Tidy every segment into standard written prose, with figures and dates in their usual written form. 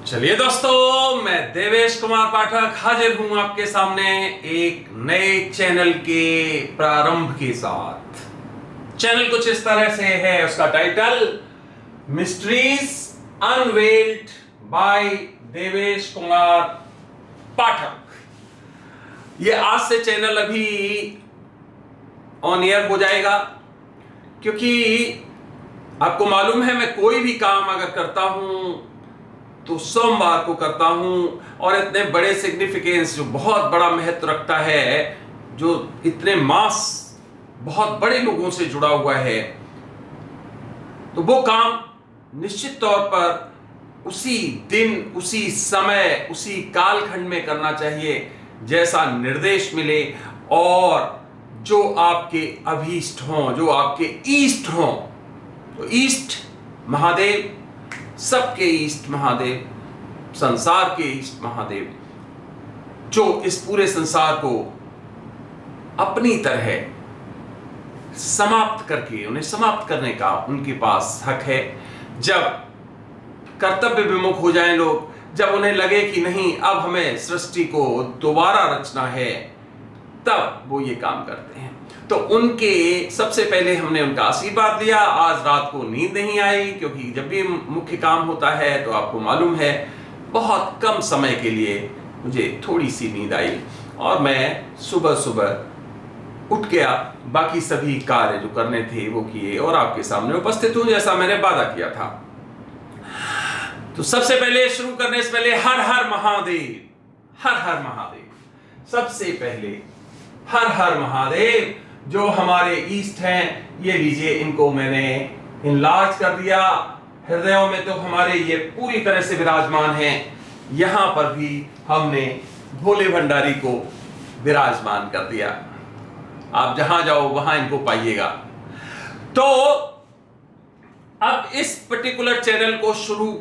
चलिए दोस्तों, मैं देवेश कुमार पाठक हाजिर हूं आपके सामने एक नए चैनल के प्रारंभ के साथ। चैनल कुछ इस तरह से है, उसका title mysteries unveiled by Devesh Kumar Pathak. ये आज से चैनल अभी ऑन एयर हो जाएगा, क्योंकि आपको मालूम है मैं कोई भी काम अगर करता हूं तो सोमवार को करता हूं, और इतने बड़े सिग्निफिकेंस जो बहुत बड़ा महत्व रखता है, जो इतने मास बहुत बड़े लोगों से जुड़ा हुआ है, तो वो काम निश्चित तौर पर उसी दिन, उसी समय, उसी कालखंड में करना चाहिए जैसा निर्देश मिले, और जो आपके अभीष्ट हों, जो आपके ईष्ट हों। तो ईष्ट महादेव, सबके ईष्ट महादेव, संसार के ईष्ट महादेव, जो इस पूरे संसार को अपनी तरह समाप्त करके, उन्हें समाप्त करने का उनके पास हक है। जब कर्तव्य विमुख हो जाएं लोग, जब उन्हें लगे कि नहीं अब हमें सृष्टि को दोबारा रचना है, तब वो ये काम करते हैं। तो उनके सबसे पहले हमने उनका आशीर्वाद लिया। आज रात को नींद नहीं आई, क्योंकि जब भी मुख्य काम होता है तो आपको मालूम है बहुत कम समय के लिए मुझे थोड़ी सी नींद आई, और मैं सुबह सुबह उठ गया, बाकी सभी कार्य जो करने थे वो किए और आपके सामने उपस्थित हूं जैसा मैंने वादा किया था। तो सबसे पहले शुरू करने से पहले हर हर महादेव, हर हर महादेव। सबसे पहले हर हर महादेव। जो हमारे ईष्ट हैं, ये लीजिए, इनको मैंने इनलार्ज कर दिया। हृदयों में तो हमारे ये पूरी तरह से विराजमान हैं। यहां पर भी हमने भोले भंडारी को विराजमान कर दिया। आप जहां जाओ वहां इनको पाइएगा। तो अब इस पर्टिकुलर चैनल को शुरू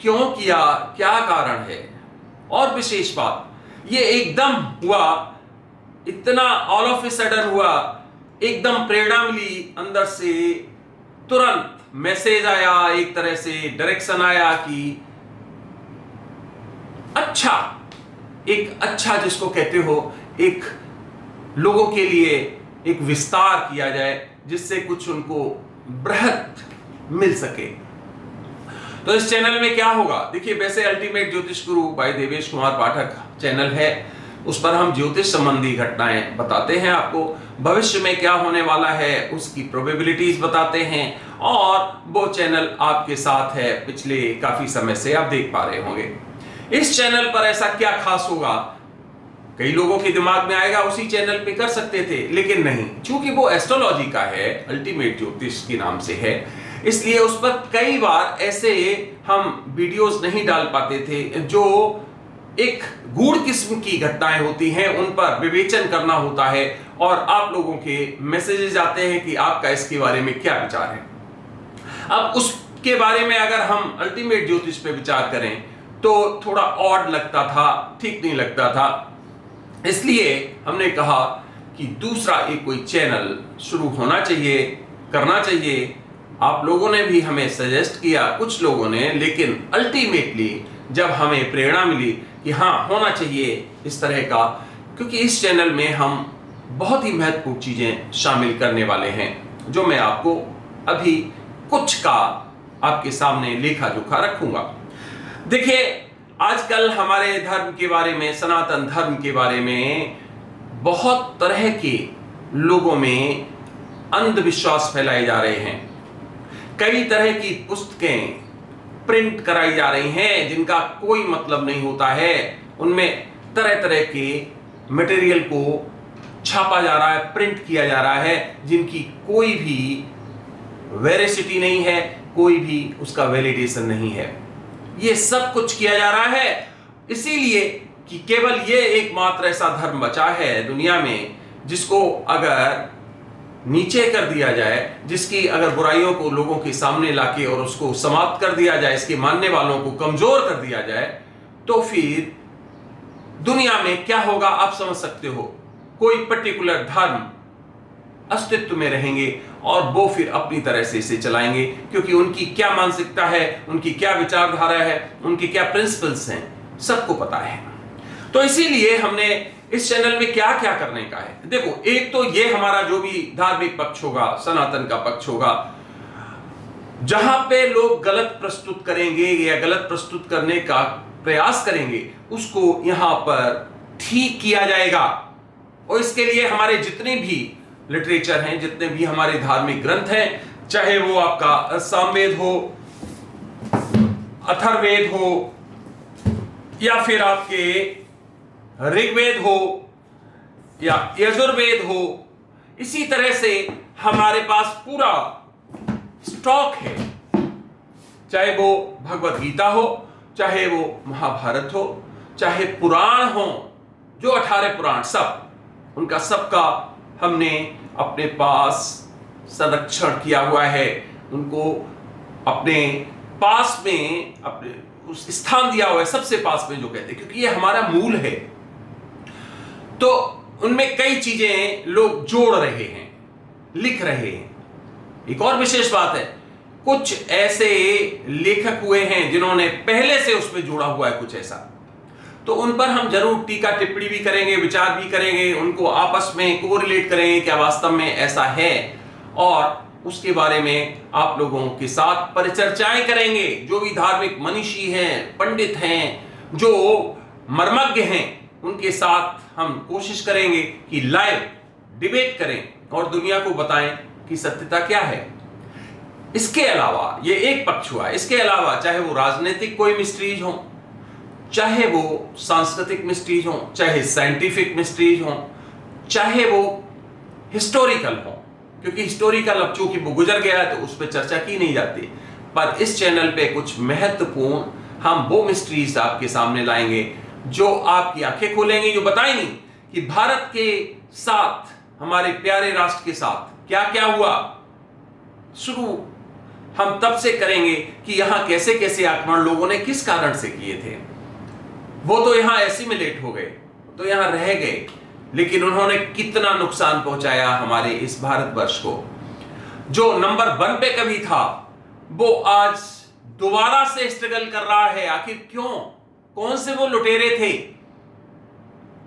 क्यों किया, क्या कारण है, और विशेष बात, ये एकदम हुआ, इतना ऑल ऑफ ए सडन हुआ, एकदम प्रेरणा मिली अंदर से, तुरंत मैसेज आया, एक तरह से डायरेक्शन आया कि एक अच्छा जिसको कहते हो, एक लोगों के लिए एक विस्तार किया जाए जिससे कुछ उनको बृहत मिल सके। तो इस चैनल में क्या होगा, देखिए, वैसे अल्टीमेट ज्योतिष गुरु बाय देवेश कुमार पाठक चैनल है, उस पर हम ज्योतिष संबंधी घटनाएं बताते हैं, आपको भविष्य में क्या होने वाला है उसकी प्रोबेबिलिटीज बताते हैं, और वो चैनल आपके साथ है पिछले काफी समय से, आप देख पा रहे होंगे। इस चैनल पर ऐसा क्या खास होगा, कई लोगों के दिमाग में आएगा उसी चैनल पे कर सकते थे, लेकिन नहीं, चूंकि वो एस्ट्रोलॉजी का है, अल्टीमेट ज्योतिष के नाम से है, इसलिए उस पर कई बार ऐसे हम वीडियोस नहीं डाल पाते थे जो एक गूढ़ किस्म की घटनाएं होती हैं, उन पर विवेचन करना होता है, और आप लोगों के मैसेजेस आते हैं कि आपका इसके बारे में क्या विचार है। अब उसके बारे में अगर हम अल्टीमेट ज्योतिष पे विचार करें तो थोड़ा ऑड लगता था, ठीक नहीं लगता था, इसलिए हमने कहा कि दूसरा एक कोई चैनल शुरू होना चाहिए, करना चाहिए। आप लोगों ने भी हमें सजेस्ट किया, कुछ लोगों ने, लेकिन अल्टीमेटली जब हमें प्रेरणा मिली कि हाँ होना चाहिए इस तरह का, क्योंकि इस चैनल में हम बहुत ही महत्वपूर्ण चीजें शामिल करने वाले हैं, जो मैं आपको अभी कुछ का आपके सामने लेखा जोखा रखूंगा। देखिए, आजकल हमारे धर्म के बारे में, सनातन धर्म के बारे में बहुत तरह के लोगों में अंधविश्वास फैलाए जा रहे हैं। कई तरह की पुस्तकें प्रिंट कराई जा रही हैं जिनका कोई मतलब नहीं होता है, उनमें तरह तरह के मटेरियल को छापा जा रहा है, प्रिंट किया जा रहा है, जिनकी कोई भी वेरिसिटी नहीं है, कोई भी उसका वैलिडेशन नहीं है। ये सब कुछ किया जा रहा है इसीलिए कि केवल ये एकमात्र ऐसा धर्म बचा है दुनिया में जिसको अगर नीचे कर दिया जाए, जिसकी अगर बुराइयों को लोगों के सामने लाके और उसको समाप्त कर दिया जाए, इसके मानने वालों को कमजोर कर दिया जाए, तो फिर दुनिया में क्या होगा आप समझ सकते हो। कोई पर्टिकुलर धर्म अस्तित्व में रहेंगे और वो फिर अपनी तरह से इसे चलाएंगे, क्योंकि उनकी क्या मानसिकता है, उनकी क्या विचारधारा है, उनके क्या प्रिंसिपल्स हैं, सबको पता है। तो इसीलिए हमने इस चैनल में क्या क्या करने का है। देखो, एक तो ये हमारा जो भी धार्मिक पक्ष होगा, सनातन का पक्ष होगा, जहां पे लोग गलत प्रस्तुत करेंगे या गलत प्रस्तुत करने का प्रयास करेंगे, उसको यहां पर ठीक किया जाएगा। और इसके लिए हमारे जितने भी लिटरेचर हैं, जितने भी हमारे धार्मिक ग्रंथ हैं, चाहे वो आपका सामवेद हो, अथर्ववेद हो, या फिर आपके ऋग्वेद हो या यजुर्वेद हो, इसी तरह से हमारे पास पूरा स्टॉक है। चाहे वो भगवत गीता हो, चाहे वो महाभारत हो, चाहे पुराण हो, जो 18 पुराण, सब उनका सबका हमने अपने पास संरक्षण किया हुआ है। उनको अपने पास में अपने उस स्थान दिया हुआ है, सबसे पास में जो कहते हैं, क्योंकि ये हमारा मूल है। तो उनमें कई चीजें लोग जोड़ रहे हैं, लिख रहे हैं। एक और विशेष बात है, कुछ ऐसे लेखक हुए हैं जिन्होंने पहले से उसमें जोड़ा हुआ है कुछ ऐसा, तो उन पर हम जरूर टीका टिप्पणी भी करेंगे, विचार भी करेंगे, उनको आपस में कोरिलेट करेंगे क्या वास्तव में ऐसा है, और उसके बारे में आप लोगों के साथ परिचर्चाएं करेंगे। जो भी धार्मिक मनीषी हैं, पंडित हैं, जो मर्मज्ञ हैं, उनके साथ हम कोशिश करेंगे कि लाइव डिबेट करें और दुनिया को बताएं कि सत्यता क्या है। इसके अलावा ये एक पक्ष हुआ, इसके अलावा चाहे वो राजनीतिक कोई मिस्ट्रीज हो, चाहे वो सांस्कृतिक मिस्ट्रीज हो, चाहे साइंटिफिक मिस्ट्रीज हो, चाहे वो हिस्टोरिकल हो, क्योंकि हिस्टोरिकल अब चूंकि वो गुजर गया है तो उस पर चर्चा की नहीं जाती, पर इस चैनल पे कुछ महत्वपूर्ण हम वो मिस्ट्रीज आपके सामने लाएंगे जो आपकी आंखें खोलेंगे, जो बताएंगी कि भारत के साथ, हमारे प्यारे राष्ट्र के साथ क्या क्या हुआ। शुरू हम तब से करेंगे कि यहां कैसे कैसे आक्रमण लोगों ने किस कारण से किए थे। वो तो यहां एसिमिलेट हो गए, तो यहां रह गए, लेकिन उन्होंने कितना नुकसान पहुंचाया हमारे इस भारतवर्ष को। जो नंबर 1 पे कभी था, वो आज दोबारा से स्ट्रगल कर रहा है। आखिर क्यों? कौन से वो लुटेरे थे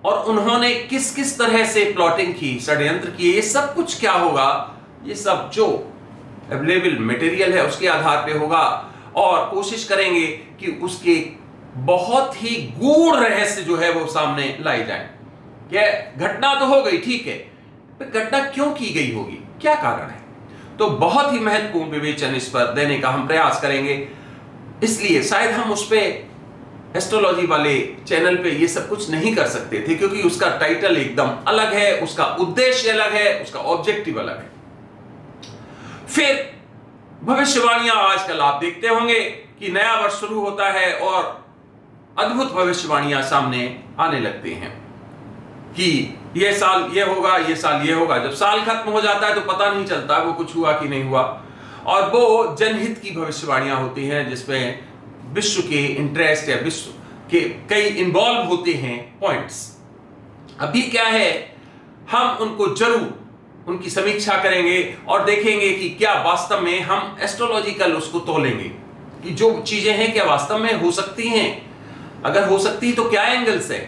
और उन्होंने किस किस तरह से प्लॉटिंग की, षड्यंत्र किए, ये सब कुछ क्या होगा, ये सब जो अवेलेबल मटेरियल है उसके आधार पे होगा। और कोशिश करेंगे कि उसके बहुत ही गूढ़ रहस्य जो है वो सामने लाई जाए। यह घटना तो हो गई, ठीक है, पर घटना क्यों की गई होगी, क्या कारण है, तो बहुत ही महत्वपूर्ण विवेचन इस पर देने का हम प्रयास करेंगे। इसलिए शायद हम उस पर एस्ट्रोलॉजी वाले चैनल पे ये सब कुछ नहीं कर सकते थे, क्योंकि उसका टाइटल एकदम अलग है, उसका उद्देश्य अलग है, उसका ऑब्जेक्टिव अलग है। फिर भविष्यवाणियां आजकल आप देखते होंगे कि नया वर्ष शुरू होता है और अद्भुत भविष्यवाणियां सामने आने लगती हैं कि ये साल ये होगा, ये साल ये होगा। जब साल खत्म हो जाता है तो पता नहीं चलता वो कुछ हुआ कि नहीं हुआ, और वो जनहित की भविष्यवाणियां होती हैं जिसमें विश्व के इंटरेस्ट या विश्व के कई इन्वॉल्व होते हैं पॉइंट्स। अभी क्या है, हम उनको जरूर उनकी समीक्षा करेंगे और देखेंगे कि क्या वास्तव में हम एस्ट्रोलॉजिकल उसको तोलेंगे कि जो चीजें हैं क्या वास्तव में हो सकती हैं, अगर हो सकती तो क्या एंगल्स है।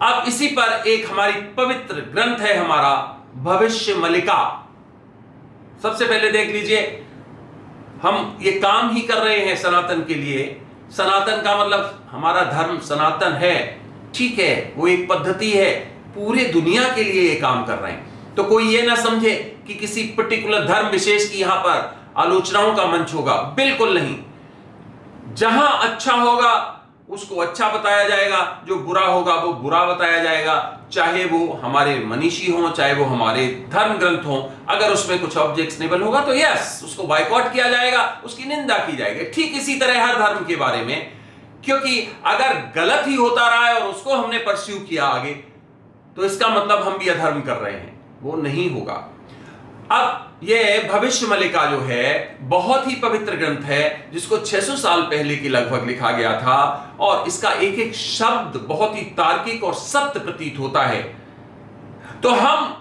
अब इसी पर एक हमारी पवित्र ग्रंथ है हमारा भविष्य मलिका। सबसे पहले देख लीजिए, हम ये काम ही कर रहे हैं सनातन के लिए। सनातन का मतलब हमारा धर्म सनातन है, ठीक है, वो एक पद्धति है, पूरे दुनिया के लिए ये काम कर रहे हैं। तो कोई ये ना समझे कि किसी पर्टिकुलर धर्म विशेष की यहां पर आलोचनाओं का मंच होगा, बिल्कुल नहीं। जहां अच्छा होगा उसको अच्छा बताया जाएगा, जो बुरा होगा वो बुरा बताया जाएगा, चाहे वो हमारे मनीषी हों, चाहे वो हमारे धर्म ग्रंथ हों। अगर उसमें कुछ ऑब्जेक्शनेबल होगा तो यस, उसको बायकॉट किया जाएगा, उसकी निंदा की जाएगी। ठीक इसी तरह हर धर्म के बारे में, क्योंकि अगर गलत ही होता रहा है और उसको हमने परस्यू किया आगे, तो इसका मतलब हम भी अधर्म कर रहे हैं, वो नहीं होगा। अब यह भविष्य मलिका जो है बहुत ही पवित्र ग्रंथ है, जिसको 600 साल पहले की लगभग लिखा गया था, और इसका एक एक शब्द बहुत ही तार्किक और सत्य प्रतीत होता है। तो हम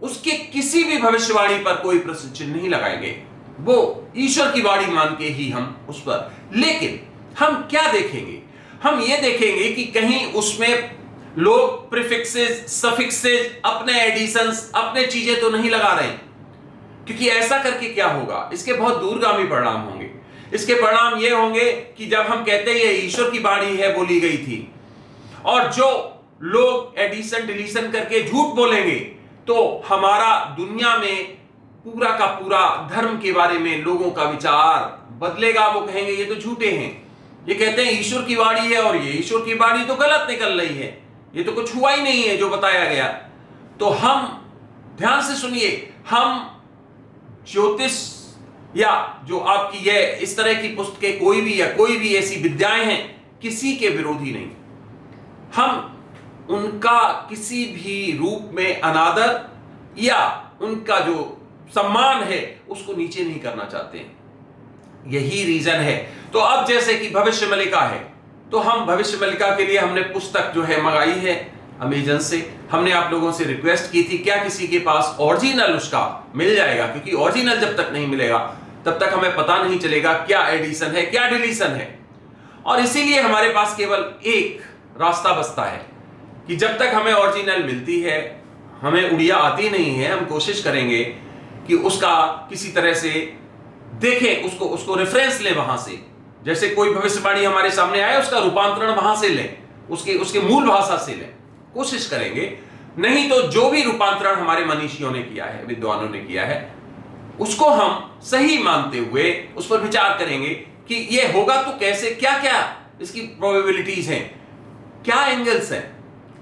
उसके किसी भी भविष्यवाणी पर कोई प्रश्न चिन्ह नहीं लगाएंगे, वो ईश्वर की वाणी मान के ही हम उस पर। लेकिन हम क्या देखेंगे? हम ये देखेंगे कि कहीं उसमें लोग प्रीफिक्सेस, सफिक्सेस, अपने एडिशंस, अपने चीजें तो नहीं लगा रहे, क्योंकि ऐसा करके क्या होगा, इसके बहुत दूरगामी परिणाम होंगे। इसके परिणाम ये होंगे कि जब हम कहते हैं ये ईश्वर की वाणी है, बोली गई थी, और जो लोग एडिशन डिलीशन करके झूठ बोलेंगे, तो हमारा दुनिया में पूरा का पूरा धर्म के बारे में लोगों का विचार बदलेगा। वो कहेंगे ये तो झूठे हैं, ये कहते हैं ईश्वर की वाणी है और ये ईश्वर की वाणी तो गलत निकल रही है, ये तो कुछ हुआ ही नहीं है जो बताया गया। तो हम ध्यान से सुनिए, हम ज्योतिष या जो आपकी ये इस तरह की पुस्तकें कोई भी ऐसी विद्याएं हैं, किसी के विरोधी नहीं। हम उनका किसी भी रूप में अनादर या उनका जो सम्मान है उसको नीचे नहीं करना चाहते हैं, यही रीजन है। तो अब जैसे कि भविष्य मलिका है, तो हम भविष्य मलिका के लिए हमने पुस्तक जो है मंगाई है अमेजन से। हमने आप लोगों से रिक्वेस्ट की थी क्या किसी के पास ओरिजिनल उसका मिल जाएगा, क्योंकि ओरिजिनल जब तक नहीं मिलेगा तब तक हमें पता नहीं चलेगा क्या एडिशन है क्या डिलीशन है। और इसीलिए हमारे पास केवल एक रास्ता बचता है कि जब तक हमें ओरिजिनल मिलती है, हमें उड़िया आती नहीं है, हम कोशिश करेंगे कि उसका किसी तरह से देखें, उसको रेफरेंस लें वहां से। जैसे कोई भविष्यवाणी हमारे सामने आए, उसका रूपांतरण वहां से लें, उसके मूल भाषा से लें, कोशिश करेंगे। नहीं तो जो भी रूपांतरण हमारे मनीषियों ने किया है, विद्वानों ने किया है, उसको हम सही मानते हुए उस पर विचार करेंगे कि ये होगा तो कैसे, क्या क्या इसकी प्रोबेबिलिटीज हैं, क्या एंगल्स हैं।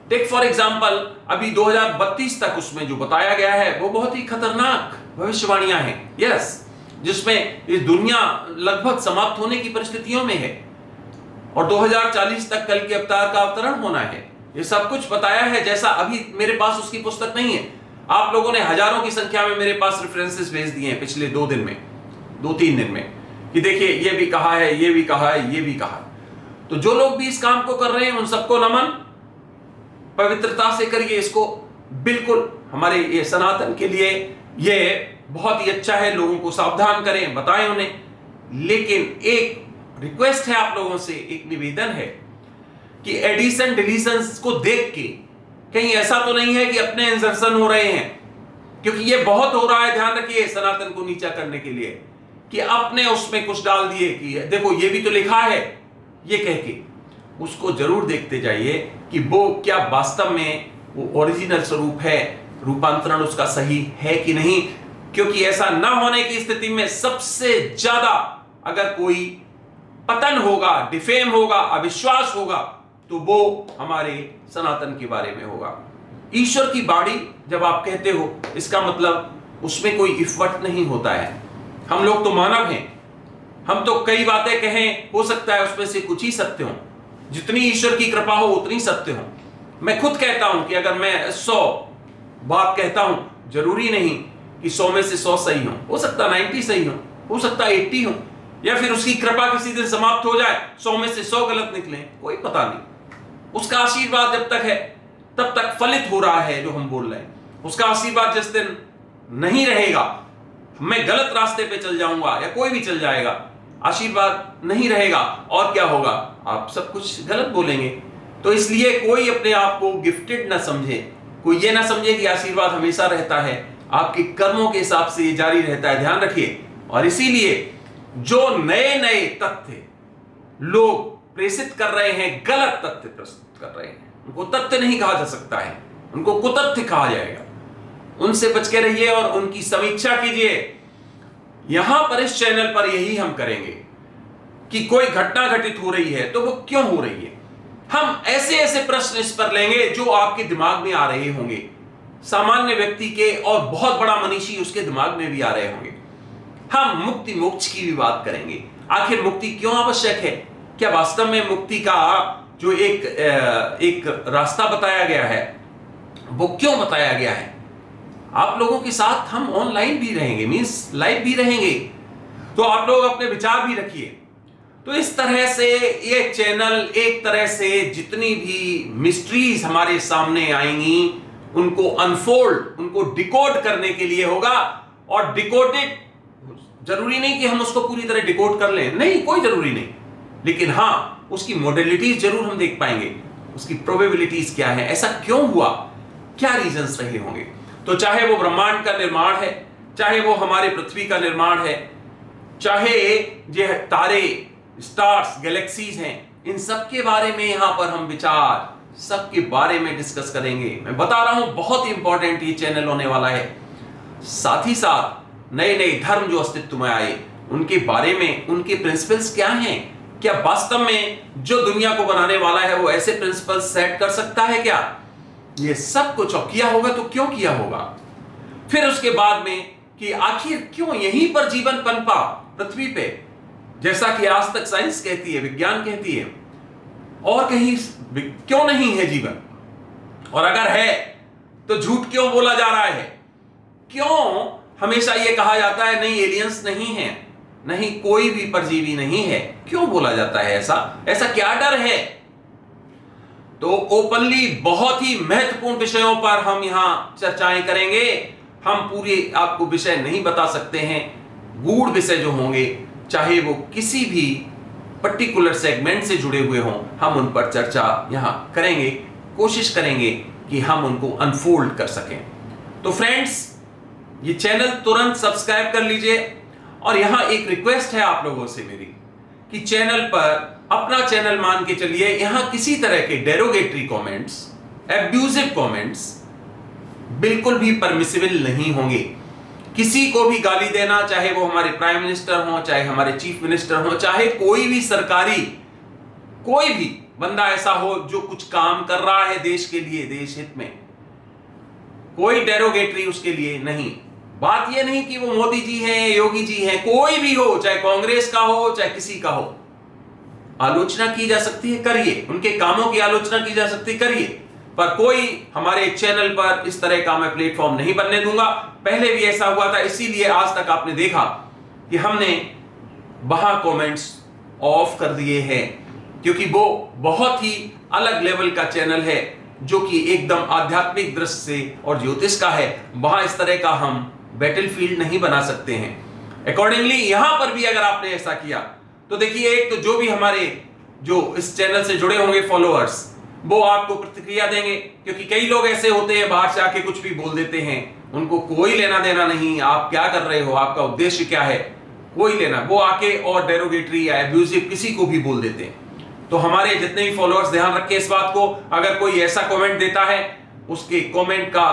टेक फॉर एग्जांपल, अभी 2032 तक उसमें जो बताया गया है वो बहुत ही खतरनाक भविष्यवाणियां हैं, यस, जिसमें ये दुनिया लगभग समाप्त होने की परिस्थितियों में है और 2040 तक कल के अवतार का अवतरण होना है। ये सब कुछ बताया है। जैसा अभी मेरे पास उसकी पुस्तक नहीं है, आप लोगों ने हजारों की संख्या में मेरे पास रेफरेंसेस भेज दिए हैं पिछले 2-3 दिन में कि देखिए ये भी कहा है, ये भी कहा है, ये भी कहा है। तो जो लोग भी इस काम को कर रहे हैं उन सबको नमन, पवित्रता से करिए इसको। बिल्कुल हमारे ये सनातन के लिए ये बहुत ही अच्छा है, लोगों को सावधान करें, बताएं उन्हें। लेकिन एक रिक्वेस्ट है आप लोगों से, एक निवेदन है कि एडिशन डिलीशन को देख के कहीं ऐसा तो नहीं है कि अपने इंसर्शन हो रहे हैं, क्योंकि ये बहुत हो रहा है, ध्यान रखिए, सनातन को नीचा करने के लिए, कि आपने उसमें कुछ डाल दिए कि देखो ये भी तो लिखा है, ये कह के उसको जरूर देखते जाइए कि वो क्या वास्तव में वो ओरिजिनल स्वरूप है, रूपांतरण उसका सही है कि नहीं। क्योंकि ऐसा ना होने की स्थिति में सबसे ज्यादा अगर कोई पतन होगा, डिफेम होगा, अविश्वास होगा, तो वो हमारे सनातन के बारे में होगा। ईश्वर की वाणी जब आप कहते हो, इसका मतलब उसमें कोई इफवट नहीं होता है। हम लोग तो मानव हैं, हम तो कई बातें कहें, हो सकता है उसमें से कुछ ही सत्य हो, जितनी ईश्वर की कृपा हो उतनी सत्य हो। मैं खुद कहता हूं कि अगर मैं 100 बात कहता हूं, जरूरी नहीं कि 100 में से 100 सही हो सकता 90 सही हो सकता 80 हो, या फिर उसकी कृपा किसी दिन समाप्त हो जाए, 100 में से 100 गलत निकले, कोई पता नहीं। उसका आशीर्वाद जब तक है तब तक फलित हो रहा है जो हम बोल रहे हैं। उसका आशीर्वाद जिस दिन नहीं रहेगा, मैं गलत रास्ते पे चल जाऊंगा या कोई भी चल जाएगा, आशीर्वाद नहीं रहेगा, और क्या होगा, आप सब कुछ गलत बोलेंगे। तो इसलिए कोई अपने आप को गिफ्टेड ना समझे, कोई ये ना समझे कि आशीर्वाद हमेशा रहता है, आपके कर्मों के हिसाब से ये जारी रहता है, ध्यान रखिए। और इसीलिए जो नए नए तथ्य लोग प्रेषित कर रहे हैं, गलत तथ्य प्रस्तुत कर रहे हैं, उनको तथ्य नहीं कहा जा सकता है, उनको कुतथ्य कहा जाएगा। उनसे बच के रहिए और उनकी समीक्षा कीजिए। यहां पर इस चैनल पर यही हम करेंगे कि कोई घटना घटित हो रही है तो वो क्यों हो रही है। हम ऐसे ऐसे प्रश्न इस पर लेंगे जो आपके दिमाग में आ रहे होंगे, सामान्य व्यक्ति के, और बहुत बड़ा मनीषी उसके दिमाग में भी आ रहे होंगे। हम मुक्ति मोक्ष की भी बात करेंगे। आखिर मुक्ति क्यों आवश्यक है? क्या वास्तव में मुक्ति का जो एक रास्ता बताया गया है वो क्यों बताया गया है? आप लोगों के साथ हम ऑनलाइन भी रहेंगे, मींस लाइव भी रहेंगे, तो आप लोग अपने विचार भी रखिए। तो इस तरह से ये चैनल एक तरह से जितनी भी मिस्ट्रीज हमारे सामने आएंगी उनको अनफोल्ड, उनको डिकोड करने के लिए होगा। और डिकोडेड जरूरी नहीं कि हम उसको पूरी तरह डिकोड कर लें, नहीं, कोई जरूरी नहीं, लेकिन हां उसकी मॉडलिटीज जरूर हम देख पाएंगे, उसकी प्रोबेबिलिटीज क्या है, ऐसा क्यों हुआ, क्या रीजंस रहे होंगे। तो चाहे वो ब्रह्मांड का निर्माण है, चाहे वो हमारे पृथ्वी का निर्माण है, चाहे ये तारे, स्टार्स, गैलेक्सीज हैं, इन सब के बारे में यहां पर हम विचार सबके बारे में डिस्कस करेंगे। मैं बता रहा हूं बहुत ही इंपॉर्टेंट ये चैनल होने वाला है। साथ ही साथ नए नए धर्म जो अस्तित्व में आए उनके बारे में, उनके प्रिंसिपल्स क्या हैं, क्या वास्तव में जो दुनिया को बनाने वाला है वो ऐसे प्रिंसिपल्स सेट कर सकता है क्या, ये सब कुछ किया होगा तो क्यों किया होगा। फिर उसके बाद में कि आखिर क्यों यहीं पर जीवन पनपा पृथ्वी पे, जैसा कि आज तक साइंस कहती है, विज्ञान कहती है, और कहीं क्यों नहीं है जीवन, और अगर है तो झूठ क्यों बोला जा रहा है, क्यों हमेशा यह कहा जाता है नहीं एलियंस नहीं है, नहीं कोई भी परजीवी नहीं है, क्यों बोला जाता है ऐसा क्या डर है। तो ओपनली बहुत ही महत्वपूर्ण विषयों पर हम यहां चर्चाएं करेंगे। हम पूरे आपको विषय नहीं बता सकते हैं, गूढ़ विषय जो होंगे, चाहे वो किसी भी पर्टिकुलर सेगमेंट से जुड़े हुए हों, हम उन पर चर्चा यहां करेंगे, कोशिश करेंगे कि हम उनको अनफोल्ड कर सकें। तो फ्रेंड्स, ये चैनल तुरंत सब्सक्राइब कर लीजिए। और यहां एक रिक्वेस्ट है आप लोगों से मेरी कि चैनल पर अपना चैनल मान के चलिए, यहां किसी तरह के डेरोगेटरी कमेंट्स, एब्यूजिव कमेंट्स बिल्कुल भी परमिसिबल नहीं होंगे। किसी को भी गाली देना, चाहे वो हमारे प्राइम मिनिस्टर हो, चाहे हमारे चीफ मिनिस्टर हो, चाहे कोई भी सरकारी कोई भी बंदा ऐसा हो जो कुछ काम कर रहा है देश के लिए, देश हित में, कोई डेरोगेटरी उसके लिए नहीं। बात यह नहीं कि वो मोदी जी हैं, योगी जी हैं, कोई भी हो, चाहे कांग्रेस का हो, चाहे किसी का हो, आलोचना की जा सकती है, करिए, उनके कामों की आलोचना की जा सकती है, करिए, पर कोई हमारे चैनल पर इस तरह का मैं प्लेटफॉर्म नहीं बनने दूंगा। पहले भी ऐसा हुआ था, इसीलिए आज तक आपने देखा कि हमने वहां कमेंट्स ऑफ कर दिए हैं, क्योंकि वो बहुत ही अलग लेवल का चैनल है जो कि एकदम आध्यात्मिक दृष्टि से और ज्योतिष का है। वहां इस तरह का हम बैटलफील्ड नहीं बना सकते हैं। अकॉर्डिंगली यहां पर भी अगर आपने ऐसा किया तो देखिए, एक तो जो भी हमारे जो इस चैनल से जुड़े होंगे फॉलोअर्स, वो आपको प्रतिक्रिया देंगे, क्योंकि कई लोग ऐसे होते हैं बाहर से आके कुछ भी बोल देते हैं, उनको कोई लेना देना नहीं, आप क्या कर रहे हो, आपका उद्देश्य क्या है, कोई लेना, वो आके और डेरोगेटरी या एब्यूजिव किसी को भी बोल देते हैं। तो हमारे जितने भी फॉलोअर्स ध्यान रखें इस बात को, अगर कोई ऐसा कमेंट देता है उसके कमेंट का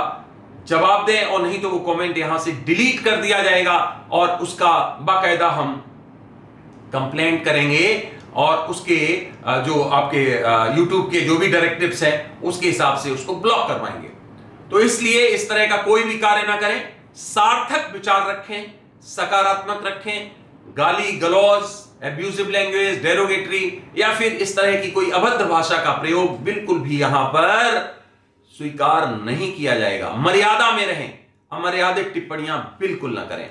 जवाब दें, और नहीं तो वो कमेंट यहां से डिलीट कर दिया जाएगा और उसका बाकायदा हम कंप्लेंट करेंगे और उसके जो आपके YouTube के जो भी डायरेक्टिव्स हैं उसके हिसाब से उसको ब्लॉक करवाएंगे। तो इसलिए इस तरह का कोई भी कार्य ना करें, सार्थक विचार रखें, सकारात्मक रखें, गाली गलौज, एब्यूजिव लैंग्वेज, डेरोगेटरी या फिर इस तरह की कोई अभद्र भाषा का प्रयोग बिल्कुल भी यहां पर स्वीकार नहीं किया जाएगा। मर्यादा में रहें, अमर्यादित टिप्पणियां बिल्कुल ना करें,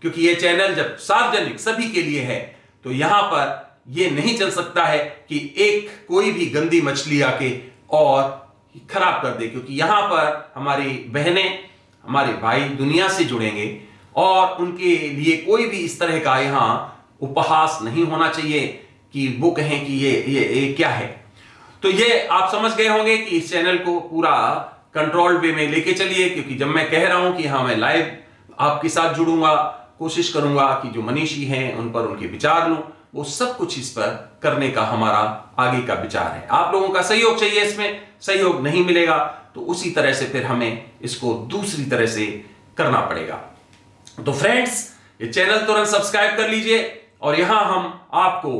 क्योंकि यह चैनल जब सार्वजनिक सभी के लिए है तो यहां पर यह नहीं चल सकता है कि एक कोई भी गंदी मछली आके और खराब कर दे, क्योंकि यहां पर हमारी बहनें, हमारे भाई दुनिया से जुड़ेंगे और उनके लिए कोई भी इस तरह का यहां उपहास नहीं होना चाहिए कि वो कहें कि ये क्या है। तो ये आप समझ गए होंगे कि इस चैनल को पूरा कंट्रोल्ड वे में लेके चलिए, क्योंकि जब मैं कह रहा हूं कि हाँ मैं लाइव आपके साथ जुड़ूंगा, कोशिश करूंगा कि जो मनीषी हैं उन पर उनके विचार लूं, वो सब कुछ इस पर करने का हमारा आगे का विचार है। आप लोगों का सहयोग चाहिए, इसमें सहयोग नहीं मिलेगा तो उसी तरह से फिर हमें इसको दूसरी तरह से करना पड़ेगा। तो फ्रेंड्स, ये चैनल तुरंत सब्सक्राइब कर लीजिए और यहां हम आपको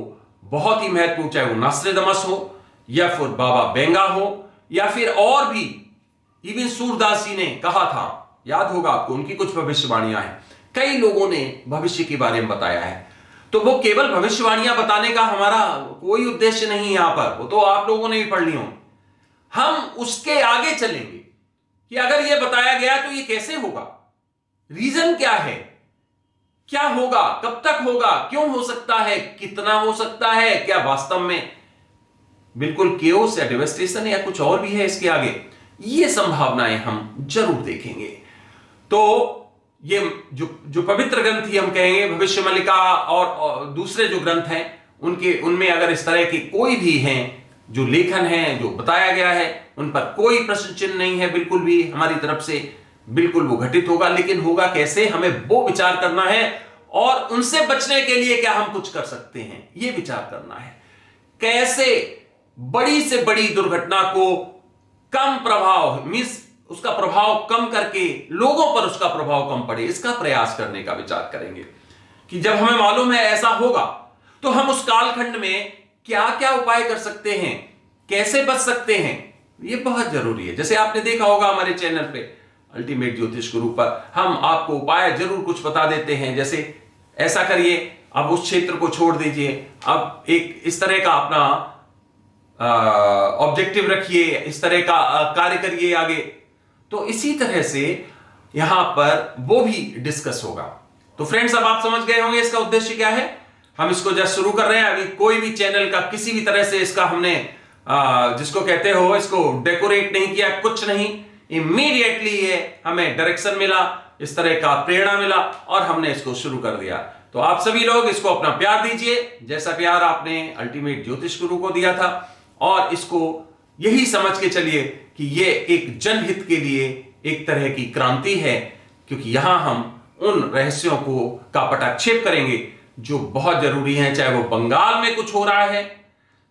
बहुत ही महत्वपूर्ण, चाहे वो नास्ट्रेडमस हो या फिर बाबा बेंगा हो या फिर और भी, इवन सूरदास जी ने कहा था, याद होगा आपको, उनकी कुछ भविष्यवाणियां हैं, कई लोगों ने भविष्य के बारे में बताया है। तो वो केवल भविष्यवाणियां बताने का हमारा कोई उद्देश्य नहीं है यहां पर, वो तो आप लोगों ने भी पढ़ ली हो। हम उसके आगे चलेंगे कि अगर ये बताया गया तो ये कैसे होगा, रीजन क्या है, क्या होगा, कब तक होगा, क्यों हो सकता है, कितना हो सकता है, क्या वास्तव में बिल्कुल केओस या डेवास्टेशन या कुछ और भी है इसके आगे, ये संभावनाएं हम जरूर देखेंगे। तो ये जो पवित्र ग्रंथ ही हम कहेंगे, भविष्य मल्लिका और दूसरे जो ग्रंथ हैं उनमें अगर इस तरह के कोई भी हैं जो लेखन है, जो बताया गया है, उन पर कोई प्रश्न चिन्ह नहीं है बिल्कुल भी हमारी तरफ से, बिल्कुल वो घटित होगा। लेकिन होगा कैसे, हमें वो विचार करना है और उनसे बचने के लिए क्या हम कुछ कर सकते हैं, ये विचार करना है। कैसे बड़ी से बड़ी दुर्घटना को कम प्रभाव, मींस उसका प्रभाव कम करके लोगों पर उसका प्रभाव कम पड़े, इसका प्रयास करने का विचार करेंगे कि जब हमें मालूम है ऐसा होगा तो हम उस कालखंड में क्या क्या उपाय कर सकते हैं, कैसे बच सकते हैं, ये बहुत जरूरी है। जैसे आपने देखा होगा हमारे चैनल पे अल्टीमेट ज्योतिष गुरु पर हम आपको उपाय जरूर कुछ बता देते हैं, जैसे ऐसा करिए, अब उस क्षेत्र को छोड़ दीजिए, अब एक इस तरह का अपना ऑब्जेक्टिव रखिए, इस तरह का कार्य करिए आगे। तो इसी तरह से यहां पर वो भी डिस्कस होगा। तो फ्रेंड्स, अब आप समझ गए होंगे इसका उद्देश्य क्या है। हम इसको जस्ट शुरू कर रहे हैं, अभी कोई भी चैनल का किसी भी तरह से इसका हमने जिसको कहते हो इसको डेकोरेट नहीं किया, कुछ नहीं, इमीडिएटली ये हमें डायरेक्शन मिला, इस तरह का प्रेरणा मिला और हमने इसको शुरू कर दिया। तो आप सभी लोग इसको अपना प्यार दीजिए, जैसा प्यार आपने अल्टीमेट ज्योतिष गुरु को दिया था, और इसको यही समझ के चलिए कि ये एक जनहित के लिए एक तरह की क्रांति है, क्योंकि यहां हम उन रहस्यों को का पटाक्षेप करेंगे जो बहुत जरूरी हैं, चाहे वो बंगाल में कुछ हो रहा है,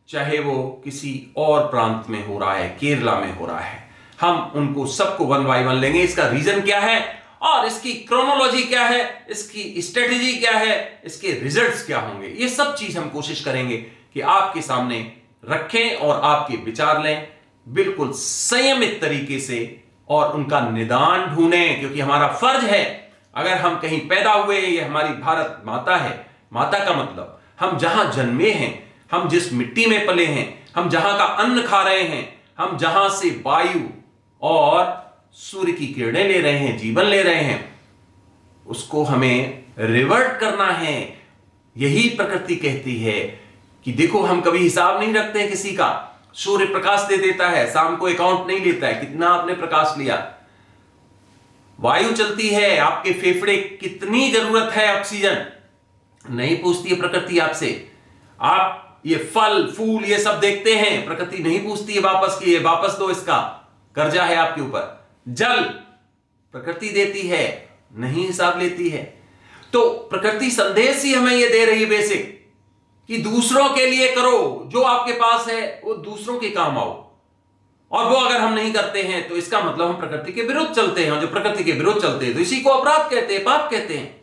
चाहे वो किसी और प्रांत में हो रहा है, केरला में हो रहा है, हम उनको सबको वन बाय वन लेंगे। इसका रीजन क्या है और इसकी क्रोनोलॉजी क्या है, इसकी स्ट्रेटेजी क्या है, इसके रिजल्ट्स क्या होंगे, ये सब चीज हम कोशिश करेंगे कि आपके सामने रखें और आपके विचार लें बिल्कुल संयमित तरीके से और उनका निदान ढूंढें, क्योंकि हमारा फर्ज है। अगर हम कहीं पैदा हुए, ये हमारी भारत माता है, माता का मतलब हम जहां जन्मे हैं, हम जिस मिट्टी में पले हैं, हम जहां का अन्न खा रहे हैं, हम जहां से वायु और सूर्य की किरणें ले रहे हैं, जीवन ले रहे हैं, उसको हमें रिवर्ट करना है। यही प्रकृति कहती है कि देखो, हम कभी हिसाब नहीं रखते हैं किसी का। सूर्य प्रकाश दे देता है, शाम को अकाउंट नहीं लेता है कितना आपने प्रकाश लिया। वायु चलती है, आपके फेफड़े कितनी जरूरत है ऑक्सीजन, नहीं पूछती है प्रकृति आपसे। आप ये फल फूल ये सब देखते हैं, प्रकृति नहीं पूछती है वापस कि ये वापस दो, इसका कर्जा है आपके ऊपर। जल प्रकृति देती है, नहीं हिसाब लेती है। तो प्रकृति संदेश ही हमें ये दे रही है बेसिक, कि दूसरों के लिए करो, जो आपके पास है वो दूसरों के काम आओ। और वो अगर हम नहीं करते हैं तो इसका मतलब हम प्रकृति के विरुद्ध चलते हैं। जो प्रकृति के विरुद्ध चलते हैं तो इसी को अपराध कहते हैं, पाप कहते हैं।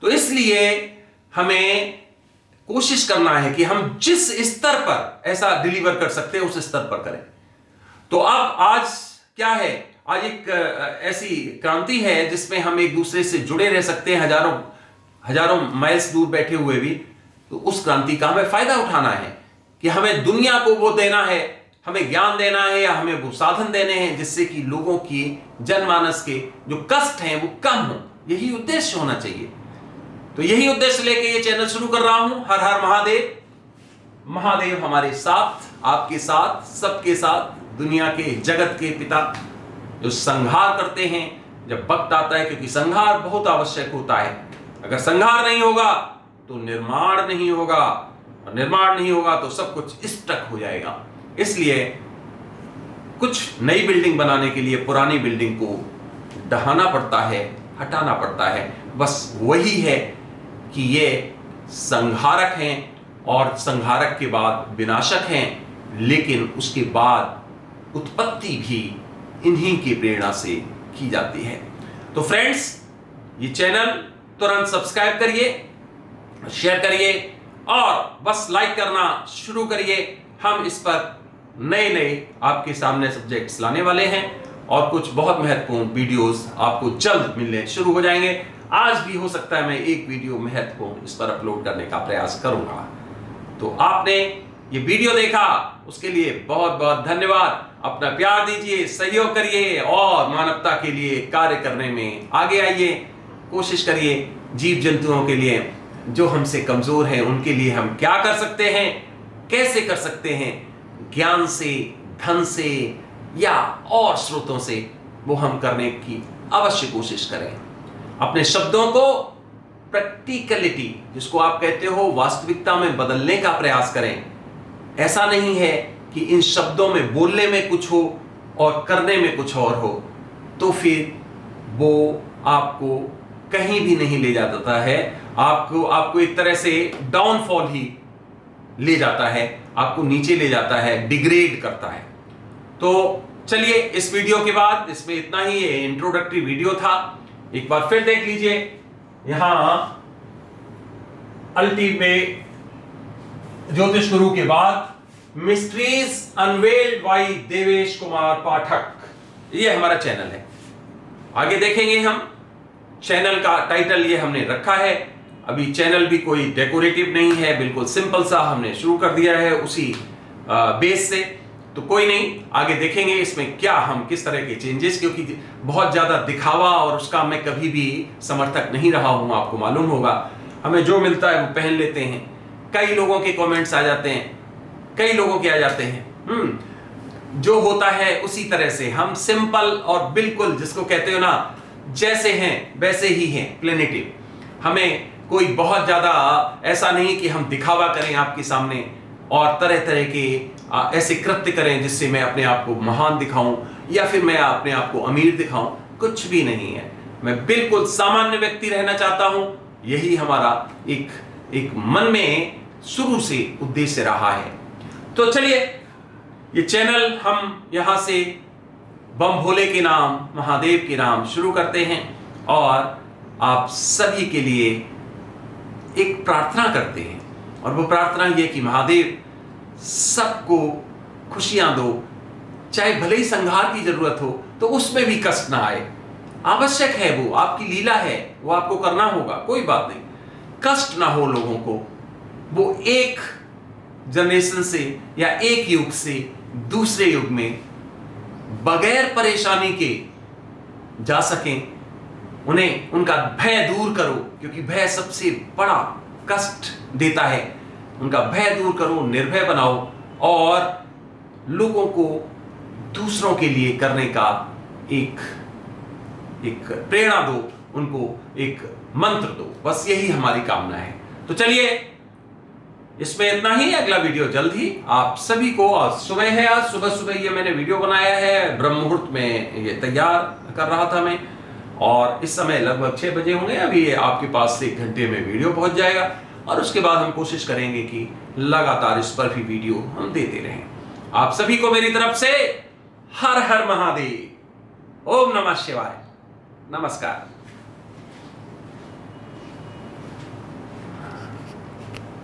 तो इसलिए हमें कोशिश करना है कि हम जिस स्तर पर ऐसा डिलीवर कर सकते हैं उस स्तर पर करें। तो अब आज क्या है, आज एक ऐसी क्रांति है जिसमें हम एक दूसरे से जुड़े रह सकते हैं, हजारों माइल्स दूर बैठे हुए भी। तो उस क्रांति का हमें फायदा उठाना है कि हमें दुनिया को वो देना है, हमें ज्ञान देना है, या हमें वो साधन देने हैं जिससे कि लोगों की जनमानस के जो कष्ट हैं वो कम हो। यही उद्देश्य होना चाहिए। तो यही उद्देश्य लेके ये चैनल शुरू कर रहा हूं। हर हर महादेव। महादेव हमारे साथ, आपके साथ, सबके साथ, दुनिया के जगत के पिता जो संहार करते हैं जब वक्त आता है, क्योंकि संहार बहुत आवश्यक होता है। अगर संहार नहीं होगा तो निर्माण नहीं होगा, और निर्माण नहीं होगा तो सब कुछ स्टक हो जाएगा। इसलिए कुछ नई बिल्डिंग बनाने के लिए पुरानी बिल्डिंग को ढहाना पड़ता है, हटाना पड़ता है। बस वही है कि ये संहारक हैं और संहारक के बाद विनाशक हैं, लेकिन उसके बाद उत्पत्ति भी इन्हीं की प्रेरणा से की जाती है। तो फ्रेंड्स, ये चैनल तुरंत सब्सक्राइब करिए, शेयर करिए और बस लाइक करना शुरू करिए। हम इस पर नए नए आपके सामने सब्जेक्ट्स लाने वाले हैं और कुछ बहुत महत्वपूर्ण वीडियोस आपको जल्द मिलने शुरू हो जाएंगे। आज भी हो सकता है मैं एक वीडियो महत्वपूर्ण इस पर अपलोड करने का प्रयास करूंगा। तो आपने ये वीडियो देखा उसके लिए बहुत बहुत धन्यवाद। अपना प्यार दीजिए, सहयोग करिए और मानवता के लिए कार्य करने में आगे आइए। कोशिश करिए जीव जंतुओं के लिए, जो हमसे कमजोर हैं उनके लिए हम क्या कर सकते हैं, कैसे कर सकते हैं, ज्ञान से, धन से, या और स्रोतों से वो हम करने की अवश्य कोशिश करें। अपने शब्दों को प्रैक्टिकलिटी, जिसको आप कहते हो वास्तविकता में बदलने का प्रयास करें। ऐसा नहीं है कि इन शब्दों में बोलने में कुछ हो और करने में कुछ और हो, तो फिर वो आपको कहीं भी नहीं ले जाता है। आपको एक तरह से डाउनफॉल ही ले जाता है, आपको नीचे ले जाता है, डिग्रेड करता है। तो चलिए, इस वीडियो के बाद इसमें इतना ही, ये इंट्रोडक्टरी वीडियो था। एक बार फिर देख लीजिए, यहां अल्टीमेट ज्योतिष गुरु के बाद mysteries unveiled by Devesh Kumar Pathak, ये हमारा चैनल है। आगे देखेंगे हम। चैनल का टाइटल ये हमने रखा है, अभी चैनल भी कोई डेकोरेटिव नहीं है, बिल्कुल सिंपल सा हमने शुरू कर दिया है उसी बेस से। तो कोई नहीं, आगे देखेंगे इसमें क्या हम किस तरह के चेंजेस, क्योंकि बहुत ज्यादा दिखावा और उसका मैं कभी भी समर्थक नहीं रहा हूं, आपको मालूम होगा। हमें जो मिलता है वो पहन लेते हैं। कई लोगों के कमेंट्स आ जाते हैं, कई लोगों के आ जाते हैं, जो होता है उसी तरह से हम सिंपल और बिल्कुल, जिसको कहते हो ना, जैसे हैं वैसे ही हैं, प्लेनेटिव। हमें कोई बहुत ज्यादा ऐसा नहीं कि हम दिखावा करें आपके सामने और तरह तरह के ऐसे कृत्य करें जिससे मैं अपने आप को महान दिखाऊं या फिर मैं अपने आप को अमीर दिखाऊं, कुछ भी नहीं है। मैं बिल्कुल सामान्य व्यक्ति रहना चाहता हूं। यही हमारा एक मन में शुरू से उद्देश्य रहा है। तो चलिए, ये चैनल हम यहां से बम भोले के नाम, महादेव के नाम शुरू करते हैं और आप सभी के लिए एक प्रार्थना करते हैं। और वो प्रार्थना ये कि महादेव सबको खुशियां दो, चाहे भले ही संहार की जरूरत हो तो उसमें भी कष्ट ना आए। आवश्यक है, वो आपकी लीला है, वो आपको करना होगा, कोई बात नहीं। कष्ट ना हो लोगों को, वो एक जनरेशन से या एक युग से दूसरे युग में बगैर परेशानी के जा सकें। उन्हें उनका भय दूर करो, क्योंकि भय सबसे बड़ा कष्ट देता है। उनका भय दूर करो, निर्भय बनाओ और लोगों को दूसरों के लिए करने का एक प्रेरणा दो, उनको एक मंत्र दो। बस यही हमारी कामना है। तो चलिए, इसमें इतना ही। अगला वीडियो जल्द ही आप सभी को। आज सुबह है, आज सुबह सुबह ये मैंने वीडियो बनाया है, ब्रह्म मुहूर्त में ये तैयार कर रहा था मैं, और इस समय लगभग 6 बजे होंगे। अभी ये आपके पास से 1 घंटे में वीडियो पहुंच जाएगा और उसके बाद हम कोशिश करेंगे कि लगातार इस पर भी वीडियो हम देते रहें। आप सभी को मेरी तरफ से हर हर महादेव, ओम नमः शिवाय, नमस्कार।